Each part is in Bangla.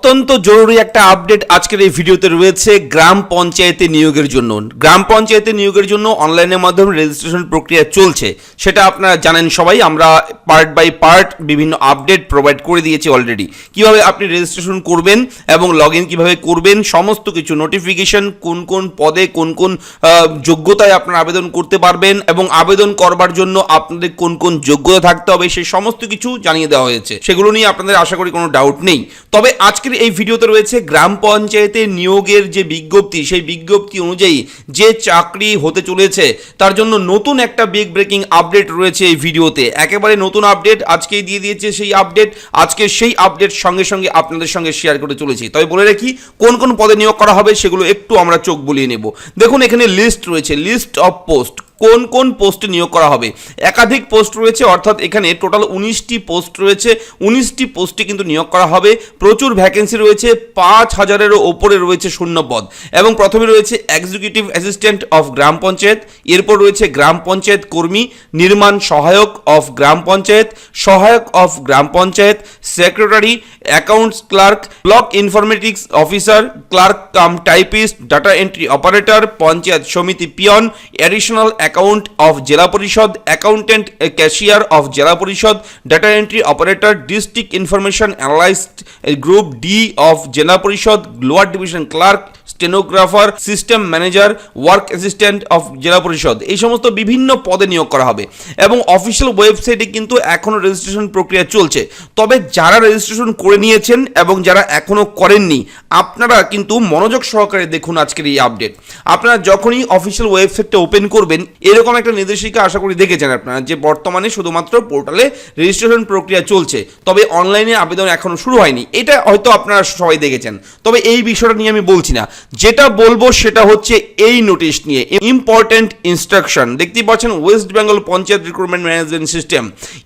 অত্যন্ত জরুরি একটা আপডেট আজকের এই ভিডিওতে রয়েছে গ্রাম পঞ্চায়েতে নিয়োগের জন্য। গ্রাম পঞ্চায়েতে নিয়োগের জন্য অনলাইনের মাধ্যমে রেজিস্ট্রেশন প্রক্রিয়া চলছে, সেটা আপনারা জানেন সবাই। আমরা পার্ট বাই পার্ট বিভিন্ন আপডেট প্রোভাইড করে দিয়েছি অলরেডি। কিভাবে আপনি রেজিস্ট্রেশন করবেন এবং লগ ইন কীভাবে করবেন, সমস্ত কিছু নোটিফিকেশন, কোন কোন পদে কোন কোন যোগ্যতায় আপনারা আবেদন করতে পারবেন এবং আবেদন করবার জন্য আপনাদের কোন কোন যোগ্যতা থাকতে হবে, সেই সমস্ত কিছু জানিয়ে দেওয়া হয়েছে। সেগুলো নিয়ে আপনাদের আশা করি কোনো ডাউট নেই। তবে আজকের এই ভিডিওতে রয়েছে গ্রাম পঞ্চায়েতে নিয়োগের যে বিজ্ঞপ্তি, সেই বিজ্ঞপ্তি অনুযায়ী যে চাকরি হতে চলেছে তার জন্য নতুন একটা বিগ ব্রেকিং আপডেট রয়েছে এই ভিডিওতে। একেবারে নতুন আপডেট আজকেই দিয়ে দিয়েছে সেই আপডেট। আজকে সেই আপডেট সঙ্গে সঙ্গে আপনাদের সঙ্গে শেয়ার করে চলেছি। তবে বলে রাখি কোন কোন পদে নিয়োগ করা হবে সেগুলো একটু আমরা চোখ বুলিয়ে নেব। দেখুন এখানে লিস্ট রয়েছে, লিস্ট অফ পোস্ট। কোন কোন পোস্টে নিয়োগ করা হবে, একাধিক পোস্ট রয়েছে, অর্থাৎ এখানে টোটাল 19টি পোস্ট রয়েছে। 19টি পোস্টে কিন্তু নিয়োগ করা হবে। প্রচুর ভ্যাকেন্সি রয়েছে, 5000-এরও ওপরে রয়েছে শূন্য পদ। এবং প্রথমে রয়েছে এক্সিকিউটিভ অ্যাসিস্ট্যান্ট অফ গ্রাম পঞ্চায়েত, এরপর রয়েছে গ্রাম পঞ্চায়েত কর্মী, নির্মাণ সহায়ক অফ গ্রাম পঞ্চায়েত, সহায়ক অফ গ্রাম panchayat, secretary, accounts clerk, block informatics officer, clerk cum typist, data entry operator, panchayat সমিতি পিয়ন, অ্যাডিশনাল অ্যাকাউন্ট অফ জেলা পরিষদ, অ্যাকাউন্টেন্ট ক্যাশিয়ার অফ জেলা পরিষদ, data entry operator, district information analyst group D of জেলা পরিষদ, lower division clerk, stenographer, system manager, work assistant of জেলা পরিষদ, এই সমস্ত বিভিন্ন পদে নিয়োগ করা হবে। এবং অফিসিয়াল ওয়েবসাইটে কিন্তু এখনও রেজিস্ট্রেশন প্রক্রিয়া চলছে। তবে যারা রেজিস্ট্রেশন করে নিয়েছেন এবং যারা এখনও করেননি, আপনারা কিন্তু মনোযোগ সহকারে দেখুন আজকের এই আপডেট। আপনারা যখনই অফিসিয়াল ওয়েবসাইটটা ওপেন করবেন, এরকম একটা নির্দেশিকা আশা করি দেখেছেন আপনারা, যে বর্তমানে শুধুমাত্র পোর্টালে রেজিস্ট্রেশন প্রক্রিয়া চলছে, তবে অনলাইনে আবেদন এখনও শুরু হয়নি। এটা হয়তো আপনারা সবাই দেখেছেন। তবে এই বিষয়টা নিয়ে আমি বলছি না, যেটা বলবো সেটা হচ্ছে এই নোটিশ নিয়ে ইম্পর্টেন্ট ইনস্ট্রাকশন। দেখতেই পাচ্ছেন, West Bengal panchayat recruitment management system,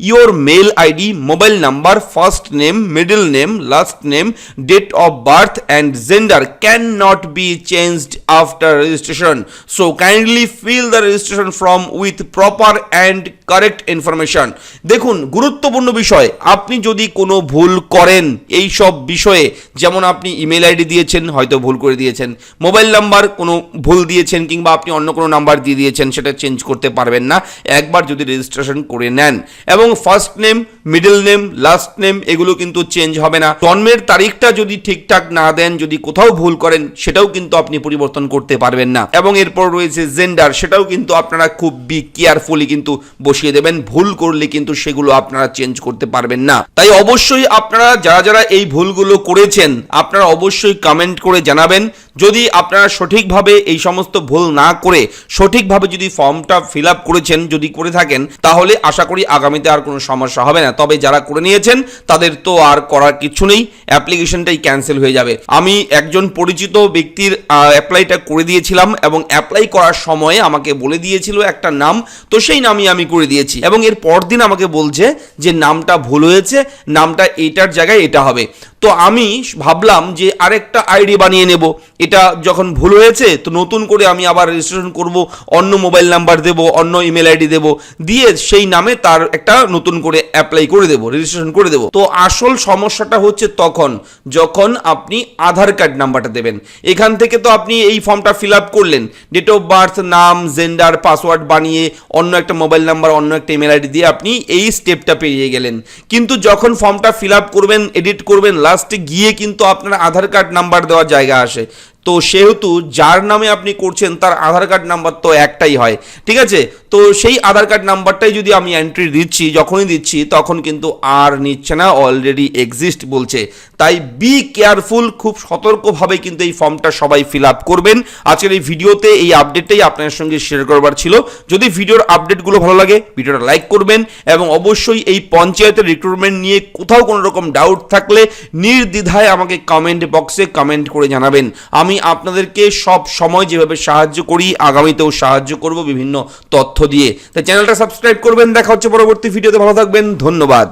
your mail ID, mobile number, first name, middle name, last name, date of birth and gender can not be changed after registration, so kindly fill the registration form with proper and correct information. দেখুন গুরুত্বপূর্ণ বিষয়, আপনি যদি কোনো ভুল করেন এই সব বিষয়ে, যেমন আপনি ইমেল আইডি দিয়েছেন, হয়তো ভুল করে দিয়েছেন, মোবাইল নাম্বার কোনো ভুল দিয়েছেন, কিংবা আপনি অন্য কোনো নাম্বার দিয়ে দিয়েছেন, সেটা চেঞ্জ করতে পারবেন না একবার যদি রেজিস্ট্রেশন করে নেন। এবং first name, middle name, last name এগুলো কিন্তু চেঞ্জ হবে না। জন্মের তারিখটা যদি ঠিকঠাক না দেন, যদি কোথাও ভুল করেন, সেটাও কিন্তু আপনি পরিবর্তন করতে পারবেন না। এবং এরপর রয়েছে জেন্ডার, সেটাও কিন্তু আপনারা খুব কেয়ারফুলি কিন্তু বসিয়ে দেবেন। ভুল করলে কিন্তু সেগুলো আপনারা চেঞ্জ করতে পারবেন না। তাই অবশ্যই আপনারা যারা যারা এই ভুলগুলো করেছেন, আপনারা অবশ্যই কমেন্ট করে জানাবেন। যদি আপনারা সঠিকভাবে এই সমস্ত ভুল না করে সঠিকভাবে যদি ফর্মটা ফিল আপ করেছেন, যদি করে থাকেন, তাহলে আশা করি আগামীতে আর কোনো সমস্যা হবে না। তবে যারা করে নিয়েছেন তাদের তো আর করার কিছু নেই, অ্যাপ্লিকেশনটাই ক্যান্সেল হয়ে যাবে। আমি একজন পরিচিত ব্যক্তির অ্যাপ্লাইটা করে দিয়েছিলাম এবং অ্যাপ্লাই করার সময়ে আমাকে বলে দিয়েছিল একটা নাম, তো সেই নামই আমি করে দিয়েছি। এবং এর পরদিন আমাকে বলছে যে নামটা ভুল হয়েছে, নামটা এটার জায়গায় এটা হবে। তো আমি ভাবলাম যে আরেকটা আইডি বানিয়ে নেব। এটা যখন ভুল হয়েছে, তো নতুন করে আমি আবার রেজিস্ট্রেশন করব, অন্য মোবাইল নাম্বার দেব, অন্য ইমেল আইডি দেব, দিয়ে সেই নামে তার একটা নতুন করে অ্যাপ্লাই করে দেব, রেজিস্ট্রেশন করে দেব। তো আসল সমস্যাটা হচ্ছে তখন যখন আপনি আধার কার্ড নাম্বারটা দেবেন। এখান থেকে তো আপনি এই ফর্মটা ফিল আপ করলেন, ডেট অফ বার্থ, নাম, জেন্ডার, পাসওয়ার্ড বানিয়ে অন্য একটা মোবাইল নাম্বার, অন্য একটা ইমেল আইডি দিয়ে আপনি এই স্টেপটা পেরিয়ে গেলেন। কিন্তু যখন ফর্মটা ফিল আপ করবেন, এডিট করবেন, লাস্টে গিয়ে কিন্তু আপনার আধার কার্ড নাম্বার দেওয়ার জায়গা আসে। তো সেহেতু যার নামে আপনি করছেন তার আধার কার্ড নাম্বার তো একটাই হয়, ঠিক আছে? তো সেই আধার কার্ড নাম্বারটাই যদি আমি এন্ট্রি দিচ্ছি, যখনই দিচ্ছি তখন কিন্তু আর নিচ্ছে না, অলরেডি এক্সিস্ট বলছে। তাই বি কেয়ারফুল, খুব সতর্কভাবে কিন্তু এই ফর্মটা সবাই ফিল আপ করবেন। আজকের এই ভিডিওতে এই আপডেটটাই আপনার সঙ্গে শেয়ার করবার ছিল। যদি ভিডিওর আপডেটগুলো ভালো লাগে, ভিডিওটা লাইক করবেন এবং অবশ্যই এই পঞ্চায়েতের রিক্রুটমেন্ট নিয়ে কোথাও কোনো রকম ডাউট থাকলে নির্দ্বিধায় আমাকে কমেন্ট বক্সে কমেন্ট করে জানাবেন। আমি আপনাদেরকে সব সময় যেভাবে সাহায্য করি, আগামীতেও সাহায্য করব বিভিন্ন তথ্য দিয়ে। তাই চ্যানেলটা সাবস্ক্রাইব করবেন। দেখা হচ্ছে পরবর্তী ভিডিওতে। ভালো থাকবেন, ধন্যবাদ।